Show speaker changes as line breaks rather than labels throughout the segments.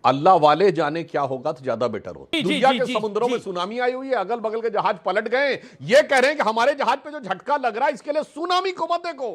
अल्लाह वाले जाने क्या होगा तो ज्यादा बेटर हो। दुनिया के समुद्रों में
जी।
सुनामी आई हुई है, अगल बगल के जहाज पलट गए, ये कह रहे हैं कि हमारे जहाज पे जो झटका लग रहा है इसके लिए सुनामी को मत देखो,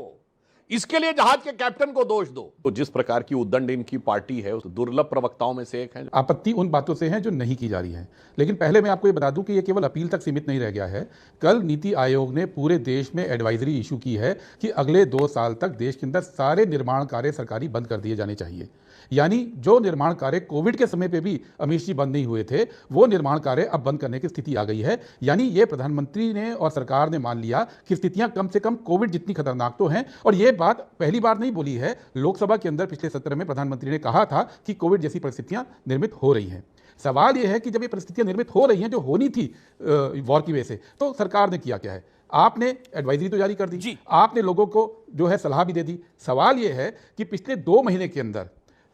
इसके लिए जहाज के कैप्टन को दोष दो। तो जिस प्रकार की उद्दंड इनकी पार्टी है उस दुर्लभ प्रवक्ताओं में से एक है।
आपत्ति उन बातों से है जो नहीं की जा रही है, लेकिन पहले मैं आपको ये बता दूं कि ये केवल अपील तक सीमित नहीं रह गया है। कल नीति आयोग ने पूरे देश में एडवाइजरी इशू की है कि अगले 2 साल तक देश के अंदर सारे निर्माण कार्य सरकारी बंद कर दिए जाने चाहिए। यानी जो निर्माण कार्य कोविड के समय पे भी अमीश जी बंद नहीं हुए थे, वो निर्माण कार्य अब बंद करने की स्थिति आ गई है। यानी ये प्रधानमंत्री ने और सरकार ने मान लिया कि स्थितियां कम से कम कोविड जितनी खतरनाक तो हैं। और ये बात पहली बार नहीं बोली है, लोकसभा के अंदर पिछले सत्र में प्रधानमंत्री ने कहा था कि कोविड जैसी परिस्थितियां निर्मित हो रही हैं। सवाल यह है कि जब ये परिस्थितियां निर्मित हो रही हैं जो होनी थी वॉर की वजह से, तो सरकार ने किया क्या है? आपने एडवाइजरी तो जारी कर दी, आपने लोगों को जो है सलाह भी दे दी। सवाल यह है कि पिछले 2 महीने के अंदर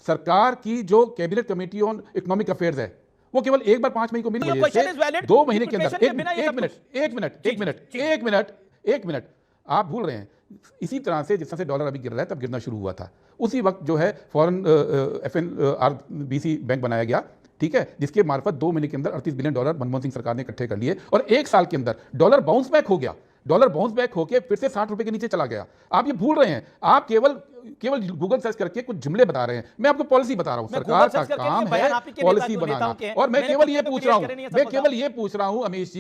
सरकार की जो cabinet committee on economic affairs है वो केवल एक बार 5 मई को मिली। 2 महीने के अंदर एक मिनट आप भूल रहे हैं। इसी तरह से जिस तरह से डॉलर अभी गिर रहा है तब गिरना शुरू हुआ था, उसी वक्त जो है फॉरेन FNRBC बैंक बनाया गया, ठीक है, जिसके मार्फत 2 महीने के अंदर $38 बिलियन मनमोहन सिंह सरकार ने इकट्ठे कर लिए और 1 साल के अंदर डॉलर बाउंस बैक हो गया। डॉलर बाउंस बैक होकर फिर से 60 रुपए के नीचे चला गया। आप ये भूल रहे हैं, आप केवल गूगल सर्च करके कुछ जुमले बता रहे हैं। मैं आपको पॉलिसी बता रहा हूं, सरकार का काम है पॉलिसी बनाना। और मैं केवल ये पूछ रहा हूं अमीश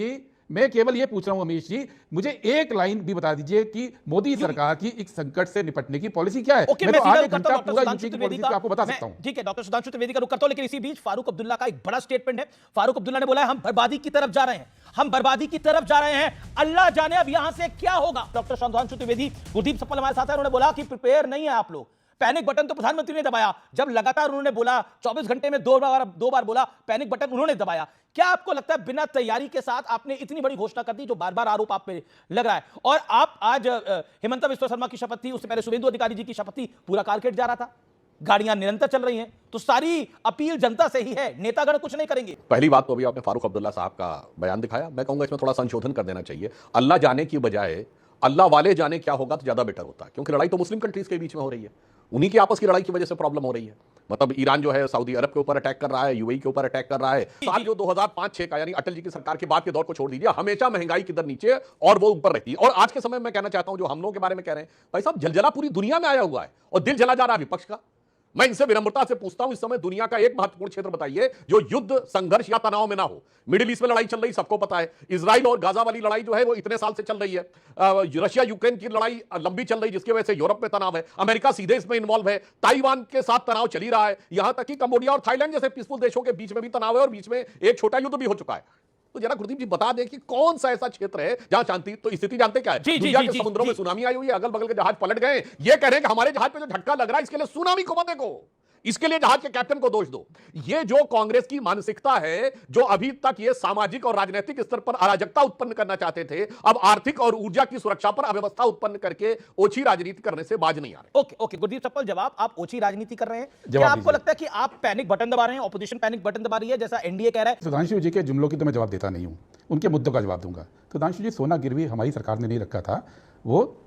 जी, मुझे एक लाइन भी बता दीजिए कि मोदी सरकार की इस संकट से निपटने की पॉलिसी क्या है। मैं तो आधे घंटा पूरा यूपी की पॉलिसी आपको बता सकता हूं।
ठीक है, डॉक्टर सुधांशु त्रिवेदी का रुख करता हूं, लेकिन इसी बीच फारूक अब्दुल्ला का एक बड़ा स्टेटमेंट है। फारूक अब्दुल्ला ने बोला है हम बर्बादी की तरफ जा रहे हैं, हम बर्बादी की तरफ जा रहे हैं, अल्लाह जाने अब यहां से क्या होगा। डॉक्टर सुधांशु त्रिवेदी, गुरदीप सप्पल हमारे साथ है, उन्होंने बोला कि प्रिपेयर नहीं है आप लोग। पैनिक बटन तो प्रधानमंत्री ने दबाया, जब लगातार उन्होंने बोला 24 घंटे में 2 बार बोला पैनिक बटन उन्होंने दबाया। क्या आपको लगता है बिना तैयारी के साथ आपने इतनी बड़ी घोषणा कर दी जो बार बार आरोप आप पे लग रहा है? और आप आज हिमंता बिस्वा शर्मा की शपथ थी, उससे पहले शुभेंदु अधिकारी जी की शपथ थी, पूरा कारकेट जा रहा था, गाड़ियां निरंतर चल रही हैं, तो सारी अपील जनता से ही है, नेतागण कुछ नहीं करेंगे।
पहली बात तो अभी आपने फारूक अब्दुल्ला साहब का बयान दिखाया, मैं कहूंगा इसमें थोड़ा संशोधन कर देना चाहिए। अल्लाह जाने की बजाय अल्लाह वाले जाने क्या होगा तो ज्यादा बेटर होता है, क्योंकि लड़ाई तो मुस्लिम कंट्रीज के बीच में हो रही है, उन्हीं की आपस की लड़ाई की वजह से प्रॉब्लम हो रही है। मतलब ईरान जो है सऊदी अरब के ऊपर अटैक कर रहा है, UAE के ऊपर अटैक कर रहा है। साल जो 2005-6 का, यानी अटल जी की सरकार के बाद के दौर को छोड़ दीजिए, हमेशा महंगाई की दर नीचे और वो ऊपर रहती है। और आज के समय में मैं कहना चाहता हूं, जो हम लोगों के बारे में कह रहे हैं, भाई साहब जलजला पूरी दुनिया में आया हुआ है और दिल जला जा रहा है विपक्ष का। मैं इनसे विनम्रता से पूछता हूं, इस समय दुनिया का एक महत्वपूर्ण क्षेत्र बताइए जो युद्ध, संघर्ष या तनाव में ना हो। मिडिल ईस्ट में लड़ाई चल रही, सबको पता है। इजराइल और गाजा वाली लड़ाई जो है वो इतने साल से चल रही है। रशिया यूक्रेन की लड़ाई लंबी चल रही, जिसकी वजह से यूरोप में तनाव है। अमेरिका सीधे इसमें इन्वॉल्व है। ताइवान के साथ तनाव चल ही रहा है। यहां तक कि कंबोडिया और थाईलैंड जैसे पीसफुल देशों के बीच में भी तनाव है और बीच में एक छोटा युद्ध भी हो चुका है। तो जरा गुरदीप जी बता दें कि कौन सा ऐसा क्षेत्र है जहां शांति, तो स्थिति जानते क्या है? दुनिया के समुद्रों में सुनामी आई हुई है, अगल बगल के जहाज पलट गए, ये कह रहे हैं कि हमारे जहाज पे जो झटका लग रहा है इसके लिए सुनामी को मत देखो, इसके लिए जहाज के कैप्टन को दोष दो। ये जो कांग्रेस की मानसिकता है, जो अभी तक ये सामाजिक और राजनीतिक स्तर पर अराजकता उत्पन्न करना चाहते थे, अब आर्थिक और ऊर्जा की सुरक्षा पर अव्यवस्था उत्पन्न करके ओछी राजनीति करने से बाज नहीं आ रहे।
ओके गुरदीप सप्पल, जवाब, आप ओछी राजनीति कर रहे हैं, क्या आपको लगता है कि आप पैनिक बटन दबा रहे हैं, ऑपोजिशन पैनिक बटन दबा रही है जैसा एनडीए कह रहा है?
सुधांशु जी के जुमलों की तो मैं जवाब देता नहीं हूं, उनके मुद्दों का जवाब दूंगा। सुधांशु जी, सोना गिरवी हमारी सरकार ने नहीं रखा था, वो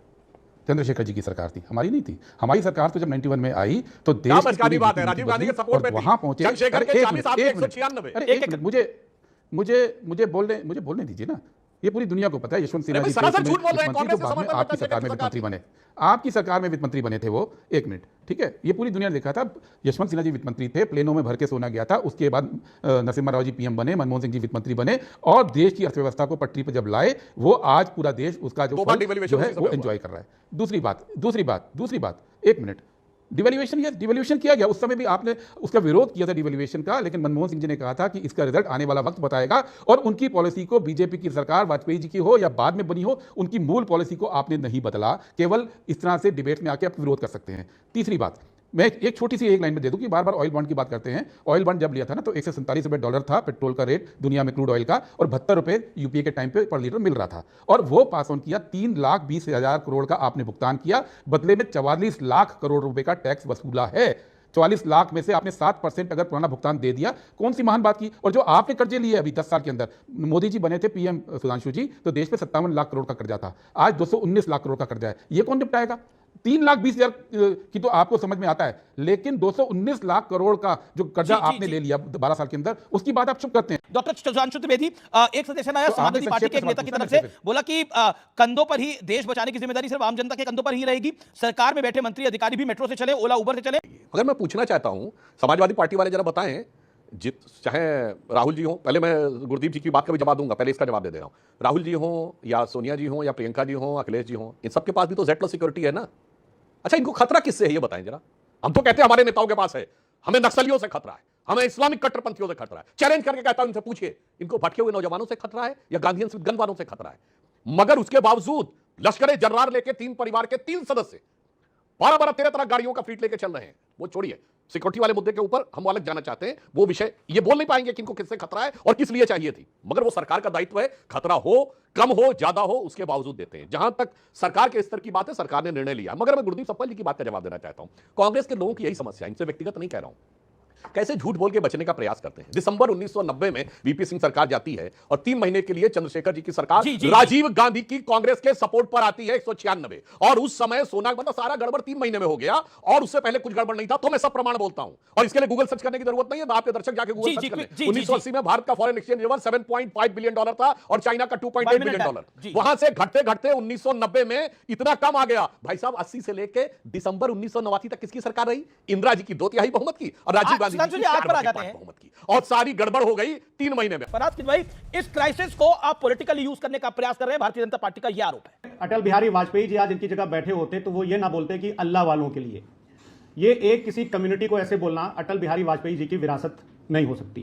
चंद्रशेखर जी की सरकार थी, हमारी नहीं थी। हमारी सरकार तो जब 91 में आई तो देश की बात है, राजीव गांधी के सपोर्ट में वहां पहुंचे। मुझे बोलने दीजिए ना, ये पूरी दुनिया को पता है। यशवंत सिन्हा जी आपकी सरकार में वित्त मंत्री बने, आपकी सरकार में वित्त मंत्री बने थे वो। 1 मिनट, ठीक है, ये पूरी दुनिया ने देखा था। यशवंत सिन्हा जी वित्त मंत्री थे, प्लेनों में भर के सोना गया था। उसके बाद नरसिम्हा राव जी PM बने, मनमोहन सिंह जी वित्त मंत्री बने और देश की अर्थव्यवस्था को पटरी पर जब लाए, वो आज पूरा देश उसका जो है वो एंजॉय कर रहा है। दूसरी बात 1 मिनट, डिवैल्यूएशन किया गया, उस समय भी आपने उसका विरोध किया था डिवैल्यूएशन का, लेकिन मनमोहन सिंह जी ने कहा था कि इसका रिजल्ट आने वाला वक्त बताएगा। और उनकी पॉलिसी को, बीजेपी की सरकार वाजपेयी जी की हो या बाद में बनी हो, उनकी मूल पॉलिसी को आपने नहीं बदला, केवल इस तरह से डिबेट में आके आप विरोध कर सकते हैं। तीसरी बात, मैं एक छोटी सी एक लाइन में दे दूं कि बार बार ऑयल बॉन्ड की बात करते हैं। ऑयल बॉन्ड जब लिया था ना तो 147 रुपए डॉलर था पेट्रोल का रेट दुनिया में, क्रूड ऑयल का, और 72 रुपए यूपीए के टाइम पे पर लीटर मिल रहा था। और वो पास ऑन किया, 3,20,000 करोड़ का आपने भुगतान किया, बदले में 44 लाख करोड़ रुपए का टैक्स वसूला है। 44 लाख में से आपने 7% अगर पुराना भुगतान दे दिया, कौन सी महान बात की। और जो आपने कर्जे लिए अभी 10 साल के अंदर, मोदी जी बने थे PM सुधांशु जी, तो देश पे 57 लाख करोड़ का कर्जा था, आज 219 लाख करोड़ का कर्जा है, ये कौन निपटाएगा? 3,20,000 की तो आपको समझ में आता है, लेकिन 219 लाख करोड़ का जो कर्जा आपने ले लिया 12 साल के अंदर, उसकी बात आप चुप करते हैं।
डॉक्टर सुधांशु त्रिवेदी, एक सजेशन आया
तो
समाजवादी
आपने
पार्टी के एक
संक्षेप
नेता
में
की
सवाल
तरफ
पूछा
से,
ना
बोला कि कंधों पर ही देश बचाने की जिम्मेदारी सिर्फ आम जनता के कंधों पर ही रहेगी, सरकार में बैठे मंत्री अधिकारी भी मेट्रो से चले, ओला उबर से चले।
अगर मैं पूछना चाहता हूं, समाजवादी पार्टी वाले जरा बताएं, चाहे राहुल जी हो, पहले मैं गुरदीप जी की बात का भी जवाब दूंगा, पहले इसका जवाब दे दे रहा हूं। राहुल जी हो या सोनिया जी हो या प्रियंका जी हो, अखिलेश जी हो, इन सबके पास भी तो Z+ सिक्योरिटी है ना। अच्छा, इनको खतरा किससे है ये बताएं जरा। हम तो कहते हैं हमारे नेताओं के पास है, हमें नक्सलियों से खतरा है, हमें इस्लामिक कट्टरपंथियों से खतरा है। चैलेंज करके कहता हूं, इनसे पूछिए, इनको भटके हुए नौजवानों से खतरा है या गांधीयन गन वालों से खतरा है। मगर उसके बावजूद लश्कर-ए-जर्रार लेके 3 परिवार के 3 सदस्य 12-12 13 गाड़ियों का फ्लीट लेके चल रहे हैं। वो छोड़िए, सिक्योरिटी वाले मुद्दे के ऊपर हम अलग जाना चाहते हैं, वो विषय ये बोल नहीं पाएंगे कि इनको किससे खतरा है और किस लिए चाहिए थी। मगर वो सरकार का दायित्व है, खतरा हो, कम हो, ज्यादा हो, उसके बावजूद देते हैं। जहां तक सरकार के स्तर की बात है, सरकार ने निर्णय लिया। मगर मैं गुरदीप सप्पल जी की बात का जवाब देना चाहता हूं। कांग्रेस के लोगों की यही समस्या, इनसे व्यक्तिगत नहीं कह रहा हूं, कैसे झूठ बोल के बचने का प्रयास करते हैं। दिसंबर 1990 में वीपी सिंह सरकार जाती है और 3 महीने के लिए चंद्रशेखर जी की सरकार राजीव गांधी की कांग्रेस के सपोर्ट पर आती है 196, और उस समय सोना मतलब सारा गड़बड़ 3 महीने में हो गया, और उससे पहले कुछ गड़बड़ नहीं था। तो मैं सब प्रमाण बोलता हूं, और इसके लिए गूगल सर्च करने की जरूरत नहीं है, आपके दर्शक जाके गूगल सर्च कर लें। 1980 में भारत का फॉरेन एक्सचेंज रिजर्व $7.5 बिलियन था और चाइना का $2.8 बिलियन। वहां से घटते घटते 1990 में इतना कम आ गया। भाई साहब, 80 से लेकर दिसंबर 1989 तक किसकी सरकार रही? इंदिरा जी की 2/3 बहुमत की और राजीव गांधी की बहुमत की, और सारी गड़बड़ हो गई 3 महीने में।
फराज भाई, इस क्राइसिस को आप पॉलिटिकली यूज करने का प्रयास कर रहे हैं, भारतीय जनता पार्टी का यह आरोप है।
अटल बिहारी वाजपेयी जी आज इनकी जगह बैठे होते तो वो ये ना बोलते कि अल्लाह वालों के लिए। ये एक किसी कम्युनिटी को ऐसे बोलना अटल बिहारी वाजपेयी जी की विरासत नहीं हो सकती।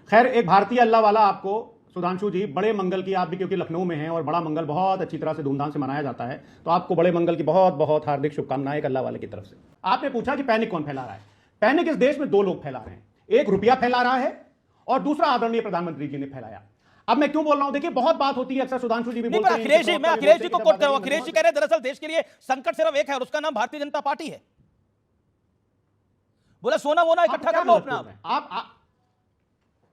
खैर, एक भारतीय अल्लाह वाला आपको सुधांशु जी, बड़े मंगल की, आप भी क्योंकि लखनऊ में हैं और बड़ा मंगल बहुत अच्छी तरह से धूमधाम से मनाया जाता है, तो आपको बड़े मंगल की बहुत बहुत हार्दिक शुभकामनाएं एक अल्लाह वाले की तरफ से। आपने पूछा कि पैनिक कौन फैला रहा है। पैनिक इस देश में 2 लोग फैला रहे हैं, एक रुपया फैला रहा है और दूसरा आदरणीय प्रधानमंत्री जी ने फैलाया। अब मैं क्यों बोल रहा हूं, देखिए बहुत बात होती है, अक्सर सुधांशु जी भी बोलते हैं।
अखिलेश जी, मैं अखिलेश जी को कोट कर रहा हूं। अखिलेश जी कह रहे हैं दरअसल देश के लिए संकट सिर्फ एक है और उसका नाम भारतीय जनता पार्टी है। बोला सोना वोना इकट्ठा कर लो अपना।
आप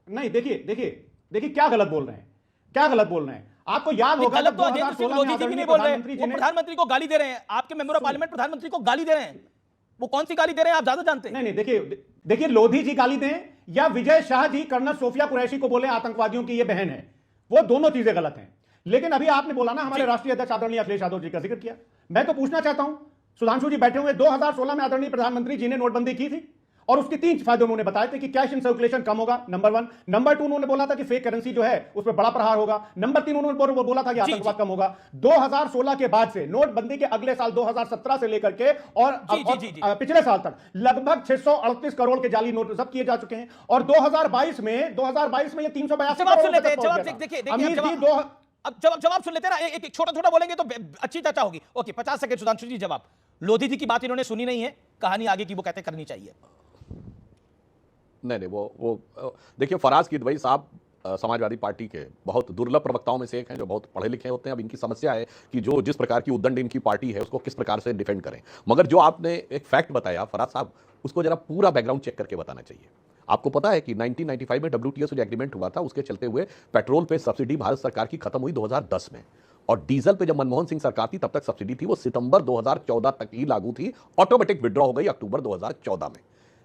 नहीं, देखिए क्या गलत बोल रहे हैं, क्या गलत बोल रहे हैं। आपको याद होगा
गलत तो मोदी जी भी नहीं बोल रहे हैं, वो प्रधानमंत्री को गाली दे रहे हैं। आपके मेंबर ऑफ पार्लियामेंट प्रधानमंत्री को गाली दे रहे हैं। वो कौन सी गाली दे रहे हैं आप ज्यादा जानते हैं।
नहीं, देखिए लोधी जी गाली दें या विजय शाह जी कर्नल सोफिया कुरैशी को बोले आतंकवादियों की ये बहन है, वो दोनों चीजें गलत हैं। लेकिन अभी आपने बोला ना, हमारे राष्ट्रीय अध्यक्ष आदरणीय अखिलेश यादव जी का जिक्र किया। मैं तो पूछना चाहता हूं, सुधांशु जी बैठे हुए, 2016 में आदरणीय प्रधानमंत्री जी ने नोटबंदी की थी और उसके 3 फायदे उन्होंने बताए थे कि कैश इन सर्कुलेशन कम होगा, नंबर 1। नंबर 2, उन्होंने बोला था कि फेक करेंसी जो है उस पर बड़ा प्रहार होगा। नंबर 3, उन्होंने बोला था कि आतंकवाद कम होगा। 2016 के बाद से, नोटबंदी के अगले साल 2017 से लेकर के और पिछले साल तक लगभग 638 करोड़ के जाली नोट जब्त किए जा चुके हैं, और 2022 में ये 382
जवाब सुन लेते ना, एक छोटा बोलेंगे तो अच्छी चर्चा होगी। ओके, 50 सेकंड सुधांशु जी जवाब। लोधी जी की बात इन्होंने सुनी नहीं है, कहानी आगे की वो कहते करनी चाहिए।
नहीं, वो देखिए, फराज की दुबई साहब समाजवादी पार्टी के बहुत दुर्लभ प्रवक्ताओं में से एक हैं जो बहुत पढ़े लिखे होते हैं। अब इनकी समस्या है कि जो जिस प्रकार की उद्दंड इनकी पार्टी है उसको किस प्रकार से डिफेंड करें। मगर जो आपने एक फैक्ट बताया फराज साहब, उसको जरा पूरा बैकग्राउंड चेक करके बताना चाहिए। आपको पता है कि 1995 में WTO से जो एग्रीमेंट हुआ था, उसके चलते हुए पेट्रोल पे सब्सिडी भारत सरकार की खत्म हुई 2010 में, और डीजल पे जब मनमोहन सिंह सरकार थी तब तक सब्सिडी थी, वो सितंबर 2014 तक ही लागू थी। ऑटोमेटिक विड्रॉ हो गई अक्टूबर 2014 में,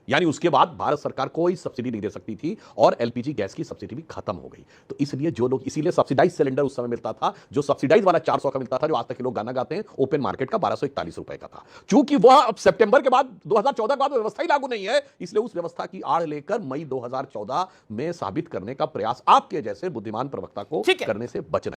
यानी उसके बाद भारत सरकार कोई सब्सिडी नहीं दे सकती थी और LPG गैस की सब्सिडी भी खत्म हो गई। तो इसलिए जो लोग, इसीलिए सब्सिडाइज सिलेंडर उस समय मिलता था, जो सब्सिडाइज वाला 400 का मिलता था, जो आज तक के लोग गाना गाते हैं, ओपन मार्केट का 1241 रुपए का था। चूंकि वह अब सितंबर के बाद 2014 के बाद व्यवस्था ही लागू नहीं है, इसलिए उस व्यवस्था की आड़ लेकर मई 2014 में साबित करने का प्रयास आपके जैसे बुद्धिमान प्रवक्ता को करने से बचना